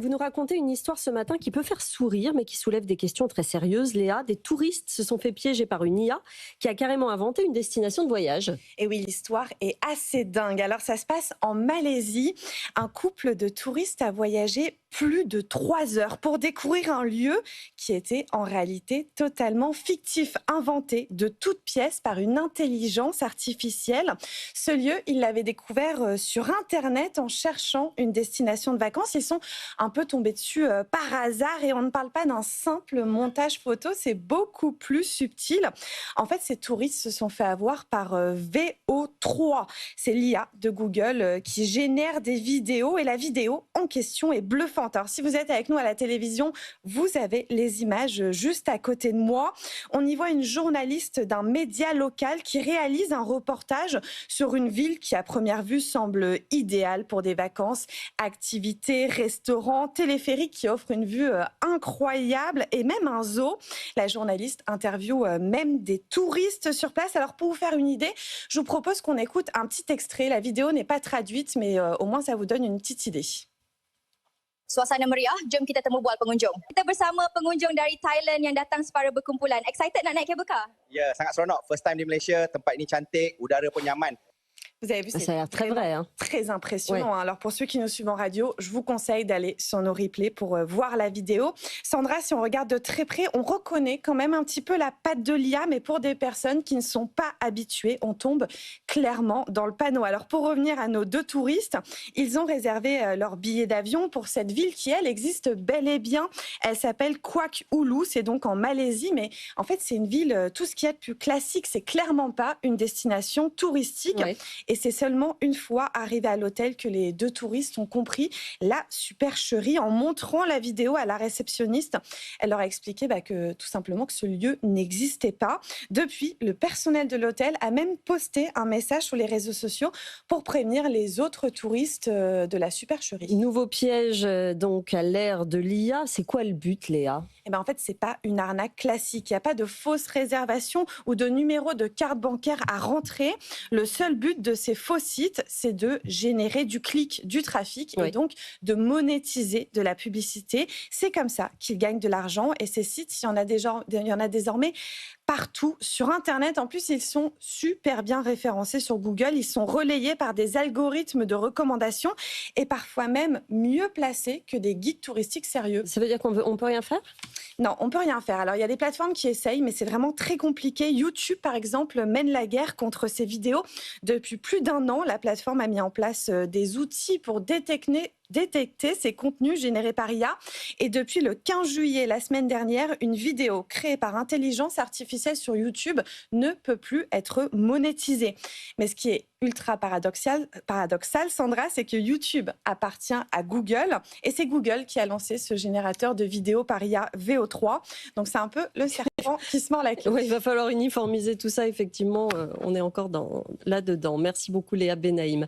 Vous nous racontez une histoire ce matin qui peut faire sourire, mais qui soulève des questions très sérieuses. Léa, des touristes se sont fait piéger par une IA qui a carrément inventé une destination de voyage. Et oui, l'histoire est assez dingue. Alors, ça se passe en Malaisie. Un couple de touristes a voyagé plus de 3 heures pour découvrir un lieu qui était en réalité totalement fictif, inventé de toutes pièces par une intelligence artificielle. Ce lieu, ils l'avaient découvert sur Internet en cherchant une destination de vacances. Ils sont un peu tombés dessus par hasard et on ne parle pas d'un simple montage photo, c'est beaucoup plus subtil. En fait, ces touristes se sont fait avoir par VO3. C'est l'IA de Google qui génère des vidéos et la vidéo en question est bluffante. Alors, si vous êtes avec nous à la télévision, vous avez les images juste à côté de moi. On y voit une journaliste d'un média local qui réalise un reportage sur une ville qui, à première vue, semble idéale pour des vacances, activités, restaurants, téléphériques qui offrent une vue incroyable et même un zoo. La journaliste interviewe même des touristes sur place. Alors, pour vous faire une idée, je vous propose qu'on écoute un petit extrait. La vidéo n'est pas traduite, mais au moins ça vous donne une petite idée. Suasana meriah, jom kita temu bual pengunjung. Kita bersama pengunjung dari Thailand yang datang secara berkumpulan. Excited nak naik cable car? Ya, sangat seronok. First time di Malaysia, tempat ini cantik, udara pun nyaman. Vous avez vu, Ça a l'air très vrai, hein. Très impressionnant. Alors pour ceux qui nous suivent en radio, je vous conseille d'aller sur nos replays pour voir la vidéo. Sandra, si on regarde de très près, on reconnaît quand même un petit peu la patte de l'IA, mais pour des personnes qui ne sont pas habituées, on tombe clairement dans le panneau. Alors pour revenir à nos deux touristes, ils ont réservé leur billet d'avion pour cette ville qui, elle, existe bel et bien. Elle s'appelle Kuala Ulu, c'est donc en Malaisie, mais en fait c'est une ville, tout ce qu'il y a de plus classique, c'est clairement pas une destination touristique. Ouais. Et c'est seulement une fois arrivés à l'hôtel que les deux touristes ont compris la supercherie en montrant la vidéo à la réceptionniste. Elle leur a expliqué que tout simplement que ce lieu n'existait pas. Depuis, le personnel de l'hôtel a même posté un message sur les réseaux sociaux pour prévenir les autres touristes de la supercherie. Nouveau piège donc à l'ère de l'IA. C'est quoi le but, Léa? En fait, c'est pas une arnaque classique. Il n'y a pas de fausse réservation ou de numéro de carte bancaire à rentrer. Le seul but de ces faux sites, c'est de générer du clic, du trafic Oui. et donc de monétiser de la publicité. C'est comme ça qu'ils gagnent de l'argent. Et ces sites, il y en a désormais partout sur Internet. En plus, ils sont super bien référencés sur Google. Ils sont relayés par des algorithmes de recommandation et parfois même mieux placés que des guides touristiques sérieux. Ça veut dire qu'on peut rien faire? Non, on peut rien faire. Alors, il y a des plateformes qui essayent, mais c'est vraiment très compliqué. YouTube, par exemple, mène la guerre contre ces vidéos. Depuis plus d'1 an, la plateforme a mis en place des outils pour détecter ces contenus générés par IA. Et depuis le 15 juillet, la semaine dernière, une vidéo créée par intelligence artificielle sur YouTube ne peut plus être monétisée. Mais ce qui est ultra paradoxal, Sandra, c'est que YouTube appartient à Google et c'est Google qui a lancé ce générateur de vidéos par IA VO3. Donc c'est un peu le serpent qui se mord la queue. Oui, il va falloir uniformiser tout ça, effectivement. On est encore là-dedans. Merci beaucoup, Léa Benaïm.